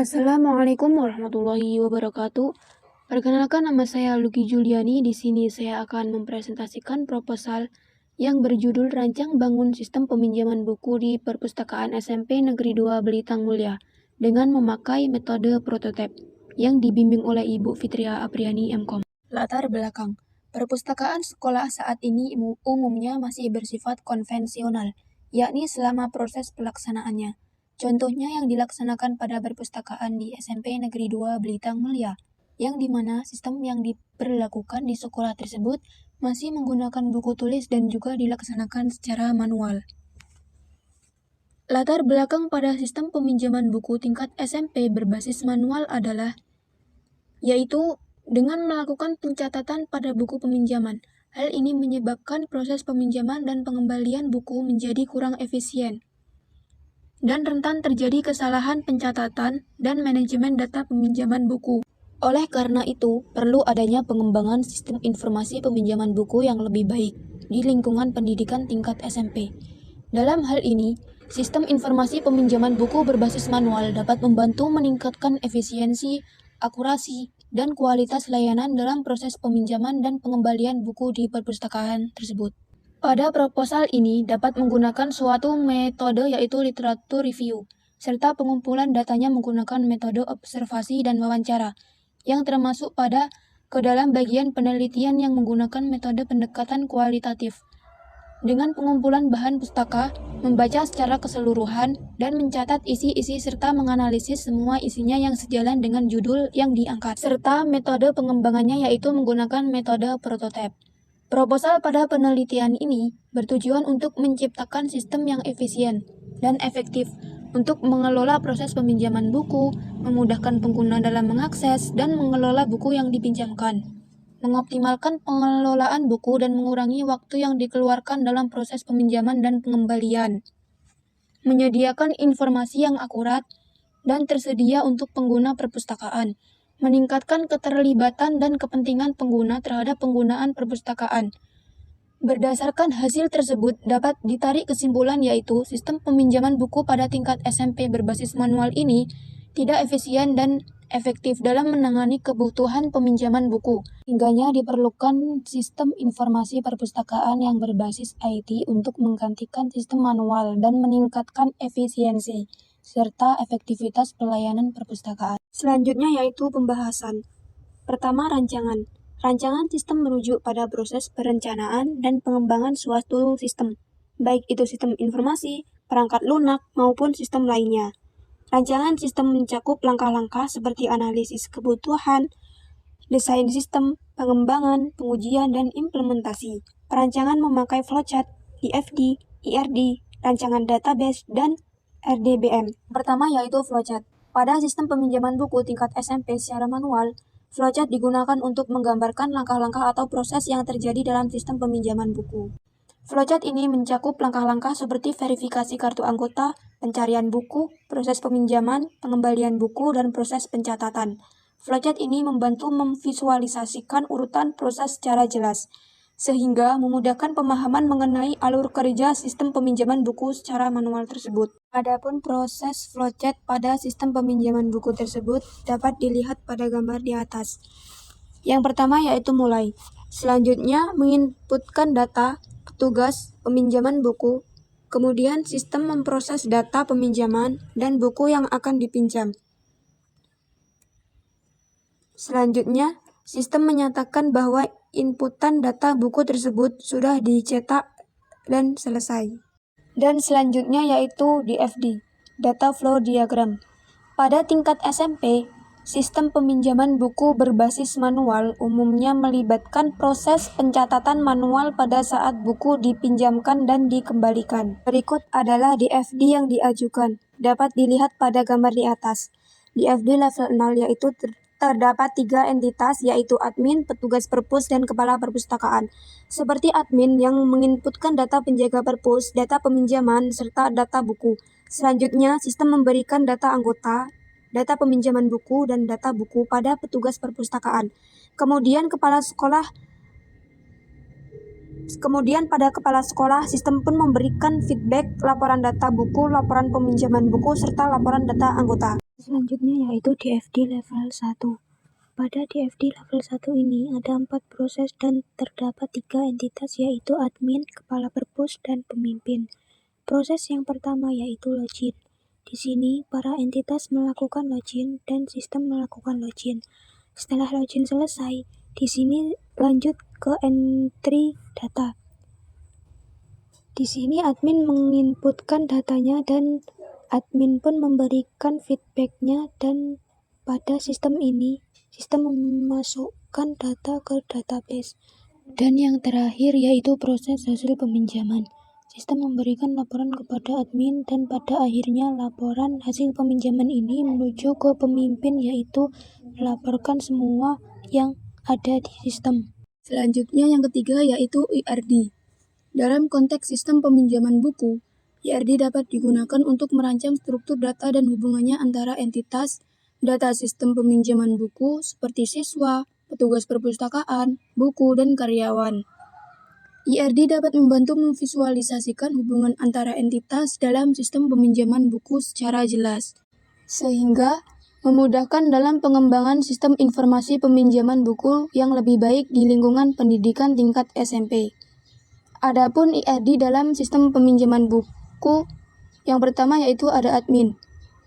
Assalamualaikum warahmatullahi wabarakatuh. Perkenalkan, nama saya Lucky Juliani. Di sini saya akan mempresentasikan proposal yang berjudul Rancang Bangun Sistem Peminjaman Buku di Perpustakaan SMP Negeri 2 Belitang Mulia dengan memakai metode prototipe yang dibimbing oleh Ibu Fitria Apriani MKom. Latar belakang. Perpustakaan sekolah saat ini umumnya masih bersifat konvensional, yakni selama proses pelaksanaannya. Contohnya yang dilaksanakan pada perpustakaan di SMP Negeri 2 Belitang Mulia, yang dimana sistem yang diberlakukan di sekolah tersebut masih menggunakan buku tulis dan juga dilaksanakan secara manual. Latar belakang pada sistem peminjaman buku tingkat SMP berbasis manual adalah, yaitu dengan melakukan pencatatan pada buku peminjaman. Hal ini menyebabkan proses peminjaman dan pengembalian buku menjadi kurang efisien dan rentan terjadi kesalahan pencatatan dan manajemen data peminjaman buku. Oleh karena itu, perlu adanya pengembangan sistem informasi peminjaman buku yang lebih baik di lingkungan pendidikan tingkat SMP. Dalam hal ini, sistem informasi peminjaman buku berbasis manual dapat membantu meningkatkan efisiensi, akurasi, dan kualitas layanan dalam proses peminjaman dan pengembalian buku di perpustakaan tersebut. Pada proposal ini dapat menggunakan suatu metode yaitu literatur review, serta pengumpulan datanya menggunakan metode observasi dan wawancara, yang termasuk ke dalam bagian penelitian yang menggunakan metode pendekatan kualitatif. Dengan pengumpulan bahan pustaka, membaca secara keseluruhan, dan mencatat isi-isi serta menganalisis semua isinya yang sejalan dengan judul yang diangkat, serta metode pengembangannya yaitu menggunakan metode prototipe. Proposal pada penelitian ini bertujuan untuk menciptakan sistem yang efisien dan efektif untuk mengelola proses peminjaman buku, memudahkan pengguna dalam mengakses dan mengelola buku yang dipinjamkan, mengoptimalkan pengelolaan buku dan mengurangi waktu yang dikeluarkan dalam proses peminjaman dan pengembalian, menyediakan informasi yang akurat dan tersedia untuk pengguna perpustakaan, meningkatkan keterlibatan dan kepentingan pengguna terhadap penggunaan perpustakaan. Berdasarkan hasil tersebut, dapat ditarik kesimpulan yaitu sistem peminjaman buku pada tingkat SMP berbasis manual ini tidak efisien dan efektif dalam menangani kebutuhan peminjaman buku. Hingganya diperlukan sistem informasi perpustakaan yang berbasis IT untuk menggantikan sistem manual dan meningkatkan efisiensi serta efektivitas pelayanan perpustakaan. Selanjutnya yaitu pembahasan. Pertama, rancangan. Rancangan sistem merujuk pada proses perencanaan dan pengembangan suatu sistem, baik itu sistem informasi, perangkat lunak, maupun sistem lainnya. Rancangan sistem mencakup langkah-langkah seperti analisis kebutuhan, desain sistem, pengembangan, pengujian, dan implementasi. Perancangan memakai flowchart, IFD, IRD, rancangan database, dan RDBM. Pertama yaitu flowchart. Pada sistem peminjaman buku tingkat SMP secara manual, flowchart digunakan untuk menggambarkan langkah-langkah atau proses yang terjadi dalam sistem peminjaman buku. Flowchart ini mencakup langkah-langkah seperti verifikasi kartu anggota, pencarian buku, proses peminjaman, pengembalian buku, dan proses pencatatan. Flowchart ini membantu memvisualisasikan urutan proses secara jelas, sehingga memudahkan pemahaman mengenai alur kerja sistem peminjaman buku secara manual tersebut. Adapun proses flowchart pada sistem peminjaman buku tersebut dapat dilihat pada gambar di atas. Yang pertama yaitu mulai. Selanjutnya menginputkan data petugas peminjaman buku. Kemudian sistem memproses data peminjaman dan buku yang akan dipinjam. Selanjutnya, sistem menyatakan bahwa inputan data buku tersebut sudah dicetak dan selesai. Dan selanjutnya yaitu DFD, Data Flow Diagram. Pada tingkat SMP, sistem peminjaman buku berbasis manual umumnya melibatkan proses pencatatan manual pada saat buku dipinjamkan dan dikembalikan. Berikut adalah DFD yang diajukan. Dapat dilihat pada gambar di atas. DFD level 0 yaitu terdapat 3 entitas yaitu admin, petugas perpus, dan kepala perpustakaan. Seperti admin yang menginputkan data penjaga perpus, data peminjaman, serta data buku. Selanjutnya, sistem memberikan data anggota, data peminjaman buku, dan data buku pada petugas perpustakaan. Kemudian pada kepala sekolah, sistem pun memberikan feedback, laporan data buku, laporan peminjaman buku, serta laporan data anggota. Selanjutnya yaitu DFD level 1. Pada DFD level 1 ini ada 4 proses dan terdapat 3 entitas yaitu admin, kepala perpus, dan pemimpin. Proses yang pertama yaitu login. Di sini para entitas melakukan login dan sistem melakukan login. Setelah login selesai, di sini lanjut ke entry data. Di sini admin menginputkan datanya dan admin pun memberikan feedbacknya, dan pada sistem ini, sistem memasukkan data ke database. Dan yang terakhir yaitu proses hasil peminjaman. Sistem memberikan laporan kepada admin dan pada akhirnya laporan hasil peminjaman ini menuju ke pemimpin, yaitu melaporkan semua yang ada di sistem. Selanjutnya yang ketiga yaitu IRD. Dalam konteks sistem peminjaman buku, IRD dapat digunakan untuk merancang struktur data dan hubungannya antara entitas, data sistem peminjaman buku seperti siswa, petugas perpustakaan, buku, dan karyawan. IRD dapat membantu memvisualisasikan hubungan antara entitas dalam sistem peminjaman buku secara jelas, sehingga memudahkan dalam pengembangan sistem informasi peminjaman buku yang lebih baik di lingkungan pendidikan tingkat SMP. Adapun IRD dalam sistem peminjaman buku, yang pertama yaitu ada admin.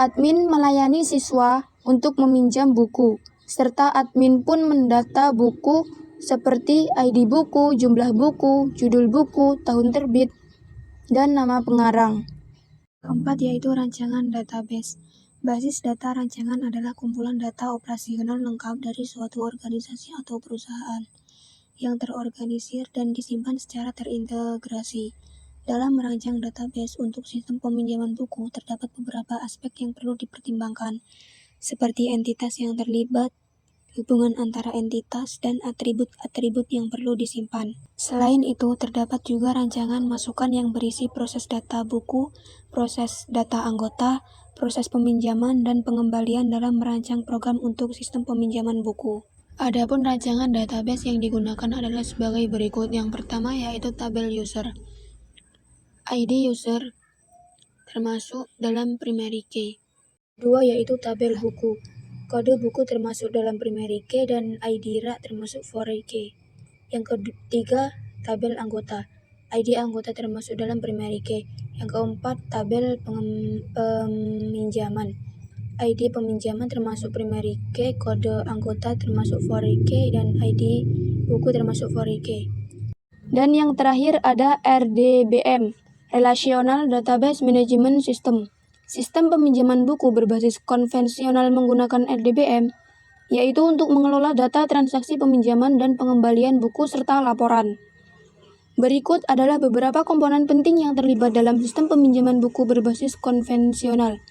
Admin melayani siswa untuk meminjam buku, serta admin pun mendata buku seperti ID buku, jumlah buku, judul buku, tahun terbit, dan nama pengarang. Keempat yaitu rancangan database. Basis data rancangan adalah kumpulan data operasional lengkap dari suatu organisasi atau perusahaan yang terorganisir dan disimpan secara terintegrasi. Dalam merancang database untuk sistem peminjaman buku, terdapat beberapa aspek yang perlu dipertimbangkan, seperti entitas yang terlibat, hubungan antara entitas, dan atribut-atribut yang perlu disimpan. Selain itu, terdapat juga rancangan masukan yang berisi proses data buku, proses data anggota, proses peminjaman, dan pengembalian dalam merancang program untuk sistem peminjaman buku. Adapun rancangan database yang digunakan adalah sebagai berikut. Yang pertama yaitu tabel user. ID user termasuk dalam primary key. Kedua yaitu tabel buku. Kode buku termasuk dalam primary key dan ID rak termasuk foreign key. Yang ketiga, tabel anggota. ID anggota termasuk dalam primary key. Yang keempat, tabel peminjaman. ID peminjaman termasuk primary key, kode anggota termasuk foreign key, dan ID buku termasuk foreign key. Dan yang terakhir ada RDBM, Relational Database Management System. Sistem peminjaman buku berbasis konvensional menggunakan RDBM, yaitu untuk mengelola data transaksi peminjaman dan pengembalian buku serta laporan. Berikut adalah beberapa komponen penting yang terlibat dalam sistem peminjaman buku berbasis konvensional.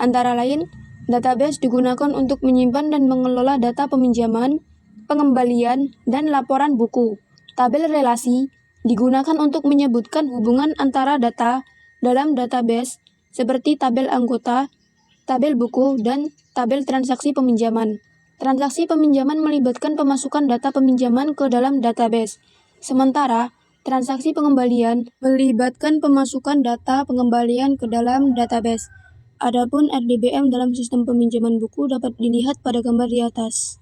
Antara lain, database digunakan untuk menyimpan dan mengelola data peminjaman, pengembalian, dan laporan buku. Tabel relasi digunakan untuk menyebutkan hubungan antara data dalam database seperti tabel anggota, tabel buku, dan tabel transaksi peminjaman. Transaksi peminjaman melibatkan pemasukan data peminjaman ke dalam database. Sementara, transaksi pengembalian melibatkan pemasukan data pengembalian ke dalam database. Adapun RDBM dalam sistem peminjaman buku dapat dilihat pada gambar di atas.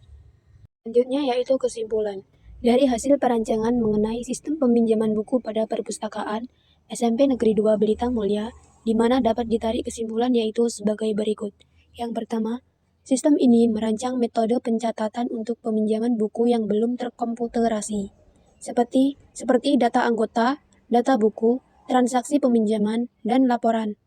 Selanjutnya yaitu kesimpulan. Dari hasil perancangan mengenai sistem peminjaman buku pada perpustakaan SMP Negeri 2 Belita Mulia, di mana dapat ditarik kesimpulan yaitu sebagai berikut. Yang pertama, sistem ini merancang metode pencatatan untuk peminjaman buku yang belum terkomputerasi, seperti data anggota, data buku, transaksi peminjaman, dan laporan.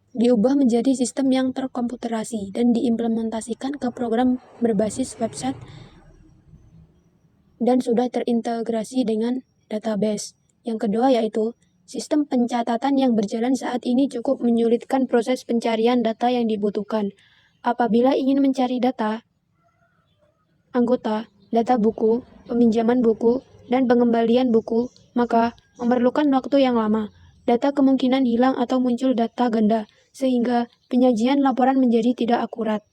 Diubah menjadi sistem yang terkomputerasi dan diimplementasikan ke program berbasis website dan sudah terintegrasi dengan database. Yang kedua yaitu sistem pencatatan yang berjalan saat ini cukup menyulitkan proses pencarian data yang dibutuhkan. Apabila ingin mencari data anggota, data buku, peminjaman buku, dan pengembalian buku, maka memerlukan waktu yang lama. Data kemungkinan hilang atau muncul data ganda, sehingga penyajian laporan menjadi tidak akurat.